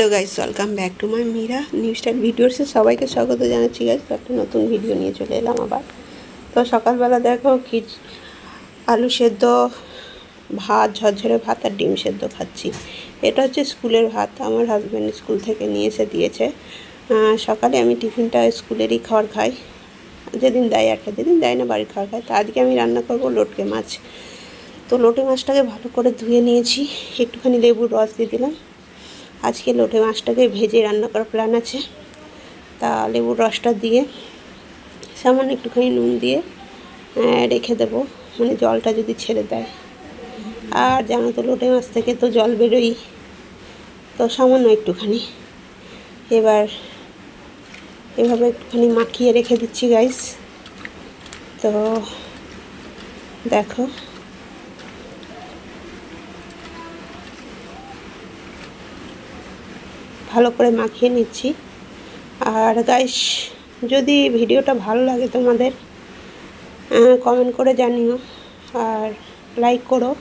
Hello guys, welcome back to my Meera new style video से सबाई के स्वागत जानाচ্ছি गाइस। একটা নতুন ভিডিও নিয়ে চলে এলাম আবার। তো সকালবেলা দেখো কি আলু সেদ্ধ ভাত, ঝরঝরে ভাত আর ডিম সেদ্ধ খাচ্ছি। এটা হচ্ছে স্কুলের ভাত, আমার হাজবেন্ড স্কুল থেকে নিয়ে এসে দিয়েছে। সকালে আমি টিফিনটা স্কুলেরই খাবার খাই, যেদিন দেয় আর যেদিন দেয় না বাড়ির খাবার খাই। তো আজকে আমি রান্না করব লটকে মাছ। তো লটে মাছটাকে ভালো করে ধুয়ে নিয়েছি, একটুখানি লেবুর রস দিয়ে দিলাম। আজকে লোটে মাছটাকে ভেজে রান্না করার প্ল্যান আছে। তা লেবুর রসটা দিয়ে সামান্য একটুখানি নুন দিয়ে রেখে দেবো, মানে জলটা যদি ছেড়ে দেয়। আর জানো তো লোটে মাছ থেকে তো জল বেরোই, তো সামান্য একটুখানি এবার এভাবে একটুখানি মাখিয়ে রেখে দিচ্ছি গাইস। তো দেখো ভালো করে মাখিয়ে নিচ্ছি। আর গাইস, যদি ভিডিওটা ভালো লাগে তোমাদের কমেন্ট করে জানিও আর লাইক করো।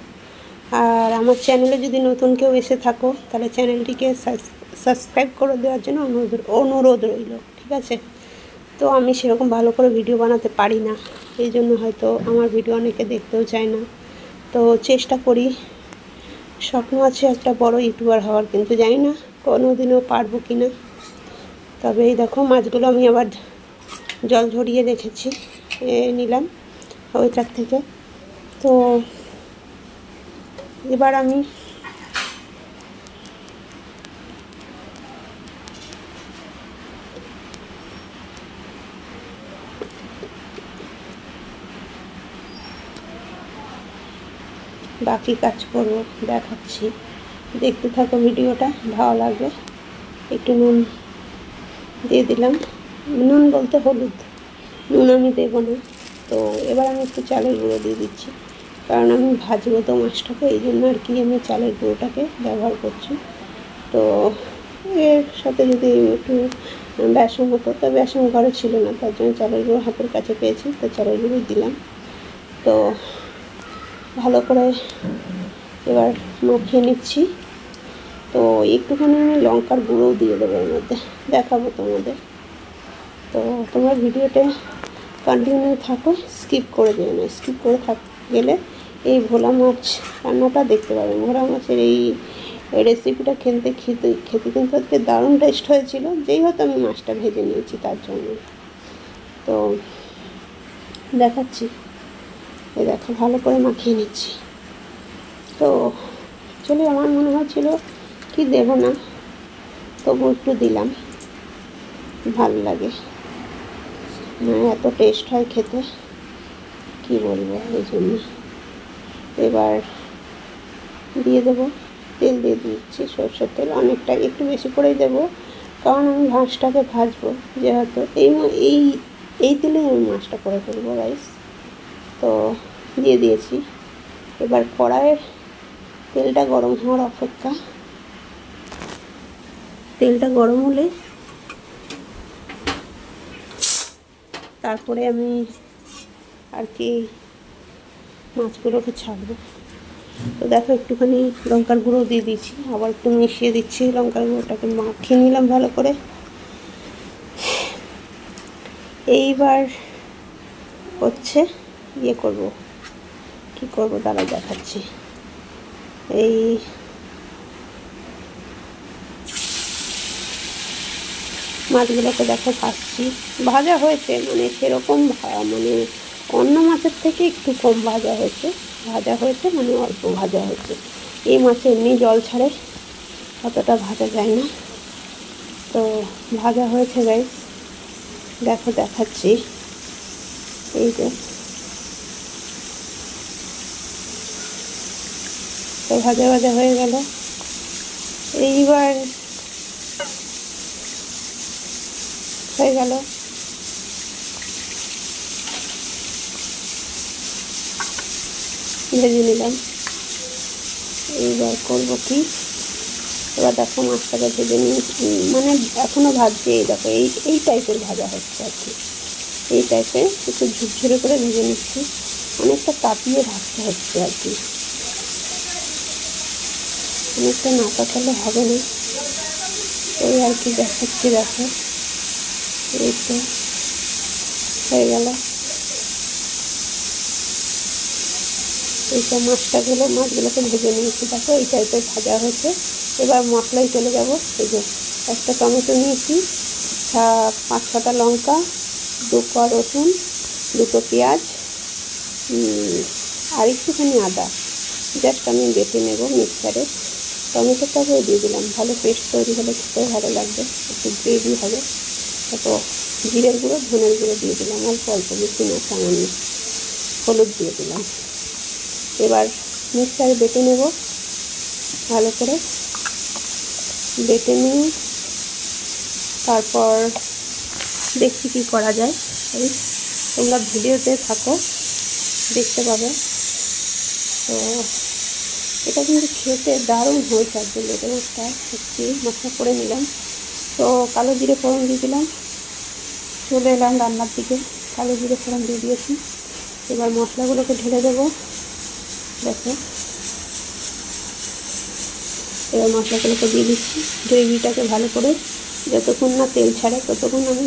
আর আমার চ্যানেলে যদি নতুন কেউ এসে থাকো তাহলে চ্যানেলটিকে সাবস্ক্রাইব করে দেওয়ার জন্য অনুরোধ রইল, ঠিক আছে? তো আমি সেরকম ভালো করে ভিডিও বানাতে পারি না, এই জন্য হয়তো আমার ভিডিও অনেকে দেখতেও চায় না। তো চেষ্টা করি, স্বপ্ন আছে একটা বড় ইউটিউবার হওয়ার, কিন্তু জানি না কোনোদিনও পারবো কি না। তবে এই দেখো মাছগুলো আমি আবার জল ঝরিয়ে রেখেছি, নিলাম ওইটার থেকে। তো এবার আমি বাকি কাজ করব, দেখাচ্ছি, দেখতে থাকো ভিডিওটা, ভালো লাগবে। একটু নুন দিয়ে দিলাম, নুন বলতে হলুদ, নুন আমি দেবো না। তো এবার আমি একটু চালের গুঁড়ো দিয়ে দিচ্ছি, কারণ আমি ভাজবো তো মাছটাকে, এই জন্য আর কি আমি চালের গুঁড়োটাকে ব্যবহার করছি। তো এর সাথে যদি একটু বেসন হতো, তো বেসন ঘরে ছিল না, তার জন্য চালের গুঁড়ো হাতের কাছে পেয়েছি, তো চালের গুঁড়ো দিলাম। তো ভালো করে এবার মাখিয়ে নিচ্ছি। তো একটুখানি আমি লঙ্কার গুঁড়োও দিয়ে দেবো এর মধ্যে, দেখাবো তোমাদের। তো তোমরা ভিডিওতে কন্টিনিউ থাকো, স্কিপ করে দেবে না। স্কিপ করে গেলে এই ভোলা মাছ রান্নাটা দেখতে পাবেন। ভোলা মাছের এই রেসিপিটা খেতে কিন্তু আজকে দারুণ টেস্ট হয়েছিল, যেই হয়তো আমি মাছটা ভেজে নিয়েছি তার জন্য। তো দেখাচ্ছি, এই দেখো ভালো করে মাখিয়ে নিচ্ছি। তো চলে আমার মনে হচ্ছিল কি দেব না, তবু একটু দিলাম, ভালো লাগে, এত টেস্ট হয় খেতে, কি বলবো, এই জন্য। এবার দিয়ে দেবো, তেল দিয়ে দিচ্ছি, সরষের তেল অনেকটা, একটু বেশি করেই দেবো, কারণ আমি মাছটাকে ভাজবো যেহেতু। এই তেলেই আমি মাছটা করে ফেলবো গাইস। তো দিয়ে দিয়েছি, এবার কড়াইয়ের তেলটা গরম হওয়ার অপেক্ষা। তেলটা গরম হলে তারপরে আমি আর কি মাছগুলোকে ছাড়বো। তো দেখো একটুখানি লঙ্কার গুঁড়ো দিয়ে দিচ্ছি, আবার একটু মিশিয়ে দিচ্ছি, লঙ্কার গুঁড়োটাকে মাখিয়ে নিলাম ভালো করে। এইবার হচ্ছে ইয়ে করব, কি করব দাঁড়া দেখাচ্ছি। এই মাছগুলোকে দেখো ভাজছি, ভাজা হয়েছে, মানে সেরকম মানে অন্য মাছের থেকে একটু কম ভাজা হয়েছে, মানে অল্প ভাজা হয়েছে। এই মাছে এমনি জল ছাড়ে, অতটা ভাজা যায় না। তো ভাজা হয়েছে গাইস, দেখো দেখাচ্ছি, এই যে। তো ভাজা ভাজা হয়ে গেল, এইবার হয়ে গেল। ভেজে নিলাম, এইবার করবো কি, এবার দেখো মাছটাকে ভেজে নিয়ে, মানে এখনও ভাজছি, এই দেখো এই টাইপের ভাজা হচ্ছে আর কি, এই টাইপের একটু ঝুরঝুরে করে ভেজে নিচ্ছি, অনেকটা তাপিয়ে ভাজতে হচ্ছে আর কি, অনেকটা না তাকালে হবে না। কি দেখাচ্ছি, দেখো এই তো হয়ে গেল। এইসব মাছগুলোকে ভেজে নিয়েছি, দেখো এই টাইপের ভাজা হয়েছে। এবার মশলায় চলে যাব। এই যে একটা টমেটো নিয়েছি, 5-6টা লঙ্কা, 2 কোয়া রসুন, 2টো পেঁয়াজ আর একটুখানি আদা জাস্ট আমি বেটে নেব মিক্সারে। টমেটোটাকেও দিয়ে দিলাম, ভালো পেস্ট তৈরি হলে খেতেও ভালো লাগবে, একটু গ্রেভি হবে। তো জিরের গুঁড়ো, ধনের গুঁড়ো দিয়ে দিলাম অল্প অল্প, বেশি না, সামান্য। হলুদ দিয়ে দিলাম। এবার মিক্সারে বেটে নেব, ভালো করে বেটে নিয়ে তারপর দেখছি কী করা যায়। এই তোমরা ভিডিওতে থাকো, দেখতে পাবে। তো এটা কিন্তু খেতে দারুণ হয়েছে। আর লোটে মাছটা একটু মশলা করে নিলাম, তো কালো জিরে ফোড়ন দিয়ে দিলাম। চলে এলাম রান্নার দিকে, কালো জিরে ফোড়ন দিয়ে দিয়েছি। এবার মশলাগুলোকে ঢেলে দেবো, দেখো। এবার মশলাগুলোকে দিয়ে দিচ্ছি। গ্রেভিটাকে ভালো করে, যতক্ষণ না তেল ছাড়ে ততক্ষণ আমি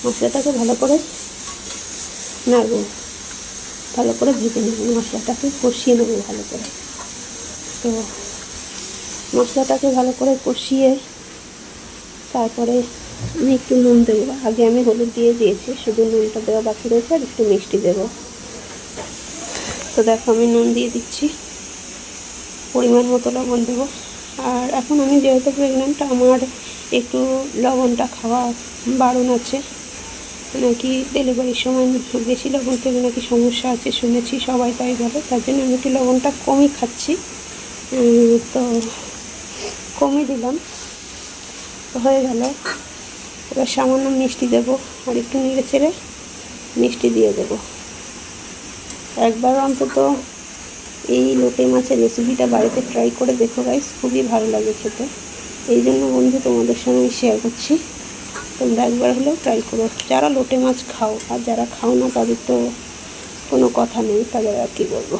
মশলাটাকে ভালো করে নাড়ব, ভালো করে ভেজে নেব, মশলাটাকে কষিয়ে নেব ভালো করে। তো মশলাটাকে ভালো করে কষিয়ে তারপরে আমি একটু নুন দেবো। আগে আমি হলুদ দিয়ে দিয়েছি, শুধু নুনটা দেওয়া বাকি রয়েছে, আর একটু মিষ্টি দেবো। তো দেখো আমি নুন দিয়ে দিচ্ছি, পরিমাণ মতো লবণ দেবো। আর এখন আমি যেহেতু প্রেগনেন্ট, আমার একটু লবণটা খাওয়া বারণ আছে, নাকি ডেলিভারির সময় বেশি লবণ খেলে নাকি সমস্যা আছে শুনেছি, সবাই তাই বলে। তার জন্য আমি একটু লবণটা কমই খাচ্ছি, তো কমই দিলাম। হয়ে গেল। এবার সামান্য মিষ্টি দেবো, আর একটু নেড়ে চেড়ে মিষ্টি দিয়ে দেবো। একবার অন্তত এই লোটে মাছের রেসিপিটা বাড়িতে ট্রাই করে দেখো গাইস, খুবই ভালো লাগে খেতে। এই জন্য বন্ধু তোমাদের সঙ্গে শেয়ার করছি, তোমরা একবার হলেও ট্রাই করো। যারা লোটে মাছ খাও, আর যারা খাও না তাদের তো কোনো কথা নেই, তাদের আর কী বলবো,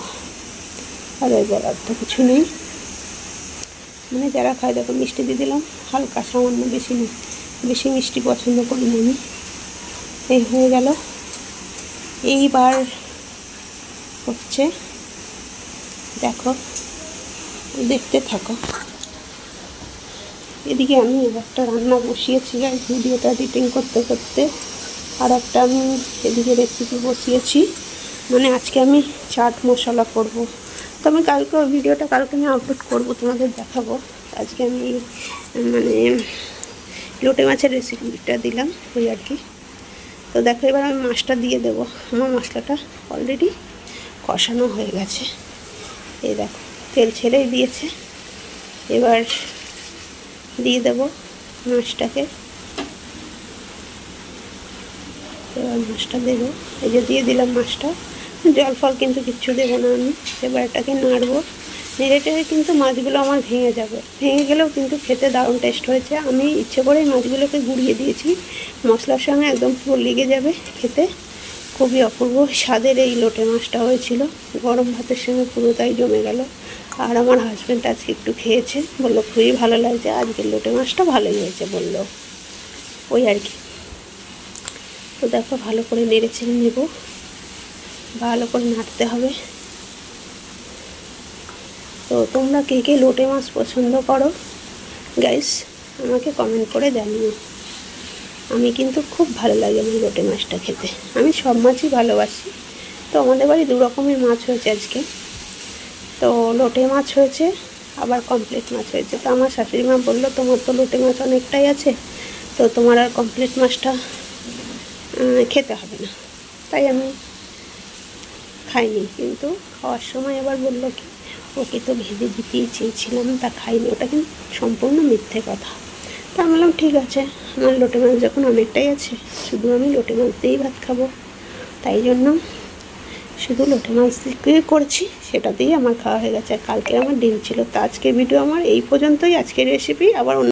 তাদের বলার তো কিছু নেই। মানে যারা খায়, দেখো মিষ্টি দিয়ে দিলাম হালকা, সামান্য, বেশি না, বেশি মিষ্টি পছন্দ করি না আমি। এই হয়ে গেল। এইবার হচ্ছে, দেখো দেখতে থাকো। এদিকে আমি একটা রান্না বসিয়েছি, ভিডিওটা এডিটিং করতে করতে, আর একটা আমি এদিকে রেসিপি বসিয়েছি। মানে আজকে আমি চাট মশলা করব। তো আমি ভিডিওটা কালকে আমি আপলোড করব, তোমাদের দেখাবো। আজকে আমি মানে লোটে মাছের রেসিপিটা দিলাম, ওই আর কি। তো দেখো এবার আমি মাছটা দিয়ে দেবো। আমার মশলাটা অলরেডি কষানো হয়ে গেছে, এই দেখো তেল ছেড়েই দিয়েছে। এবার দিয়ে দেবো মাছটাকে। এবার মাছটা দেবো, এই যে দিয়ে দিলাম মাছটা। জল ফল কিন্তু কিচ্ছু দেবো না আমি। এবার এটাকে নাড়বো, নেড়ে টেড়ে কিন্তু মাছগুলো আমার ভেঙে যাবে। ভেঙে গেলেও কিন্তু খেতে দারুণ টেস্ট হয়েছে। আমি ইচ্ছে করেই মাছগুলোকে গুঁড়িয়ে দিয়েছি, মশলার সঙ্গে একদম পুরো লেগে যাবে খেতে। খুবই অপূর্ব স্বাদের এই লোটে মাছটা হয়েছিল, গরম ভাতের সঙ্গে পুরো তাই জমে গেল। আর আমার হাজব্যান্ড আজকে একটু খেয়েছে, বললো খুবই ভালো লাগছে, আজকের লোটে মাছটা ভালোই হয়েছে বললো, ওই আর কি। তো দেখো ভালো করে নেড়ে চেড়ে নেব, ভালো করে নাড়তে হবে। তো তোমরা কে কে লোটে মাছ পছন্দ করো গাইস, আমাকে কমেন্ট করে জানিও। আমি কিন্তু খুব ভালো লাগে আমার লোটে মাছটা খেতে। আমি সব মাছই ভালোবাসি। তো আমাদের বাড়ি 2 রকমের মাছ হয়েছে আজকে। তো লোটে মাছ হয়েছে, আবার কমপ্লিট মাছ হয়েছে। তো আমার শাশুড়ি মা বললো, তোমার তো লোটে মাছ অনেকটাই আছে, তো তোমার আর কমপ্লিট মাছটা খেতে হবে না। তাই আমি খাইনি। কিন্তু খাওয়ার সময় এবার বললো কি, ওকে তো ভেজে দিতেই চেয়েছিলাম, তা খাইনি। ওটা কিন্তু সম্পূর্ণ মিথ্যে কথা। তা আমি বললাম ঠিক আছে, আমার লোটে মাছ যখন অনেকটাই আছে, শুধু আমি লোটে মাছ দিয়েই ভাত খাবো। তাই জন্য শুধু লোটে মাছ দিয়ে করেছি, সেটা দিয়েই আমার খাওয়া হয়ে গেছে। আর কালকে আমার ডিম ছিল। তো আজকের ভিডিও আমার এই পর্যন্তই, আজকের রেসিপি। আবার